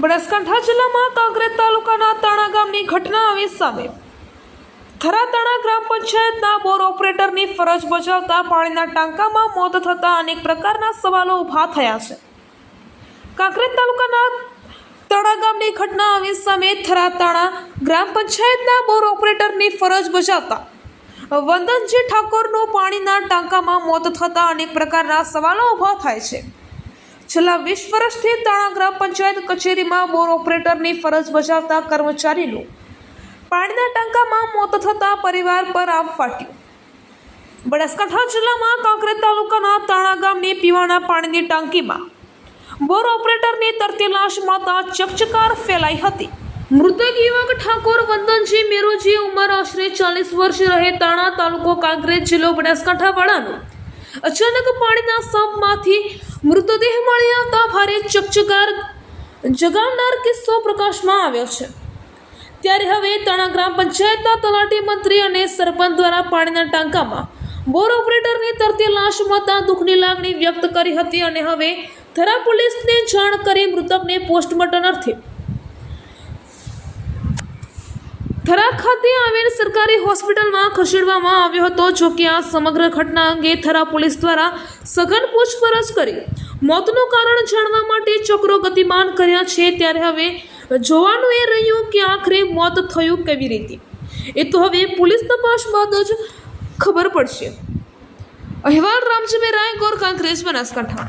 બનાસકાંઠા જિલ્લામાં કાંકરેજ તાલુકાના તાણા ગામની ઘટના આવી સામે। થરાતાણા ગ્રામ પંચાયતના બોર ઓપરેટરની ફરજ બજાવતા પાણીના ટાંકામાં મોત થતા અનેક પ્રકારના સવાલો ઊભા થયા છે। કાંકરેજ તાલુકાના તાણા ગામની ઘટના આવી સામે। થરાતાણા ગ્રામ પંચાયતના બોર ઓપરેટરની ફરજ બજાવતા વંદનજી ઠાકોરનું પાણીના ટાંકામાં મોત થતા અનેક પ્રકારના સવાલો ઊભા થાય છે। છેલ્લા 20 વર્ષથી તાણા ગ્રામ પંચાયત કચેરીમાં બોર ઓપરેટરની ફરજ બજાવતા કર્મચારીનું પાણીના ટાંકામાં મોત થતાં પરિવાર પર આભ ફાટ્યું। બનાસકાંઠા જિલ્લામાં કાંકરેજ તાલુકાના તાણા ગામની પીવાના પાણીની ટાંકીમાં બોર ઓપરેટરની તરતી લાશ મળતા ચકચકાર ફેલાઈ હતી। મૃતક યુવક ઠાકોર વંદનજી મેરોજી ઉંમર આશરે 40 વર્ષ રહે તાણા તાલુકો કાંકરેજ જિલ્લો બનાસકાંઠા વાળાનું અચાનક પાણીના સંપમાંથી મૃતદેહ મળી આવતા ભારે ચકચકાર જગાવનાર કિસ્સો પ્રકાશમાં આવ્યો છે। ત્યારે હવે તાણા ગ્રામ પંચાયતના તલાટી મંત્રી અને સરપંચ દ્વારા પાણીના ટાંકામાં બોર ઓપરેટરની તરતી લાશ મળતા દુઃખની લાગણી વ્યક્ત કરી હતી અને હવે થરા પોલીસને જાણ કરી મૃતકને પોસ્ટમોર્ટમ અર્થે થરા ખાતે આવેલ સરકારી હોસ્પિટલમાં ખસેડવામાં આવ્યો હતો। જો કે આ સમગ્ર ઘટના અંગે થરા પોલીસ દ્વારા સઘન પૂછપરછ કરી મોતનું કારણ જાણવા માટે ચક્રો ગતિમાન કર્યા છે। ત્યારે હવે જોવાનું એ રહ્યું કે આખરે મોત થયું કેવી રીતે, એ તો હવે પોલીસ તપાસ બાદ જ ખબર પડશે। અહેવાલ રામજી રાય ગોર, કાંકરેજ, બનાસકાંઠા।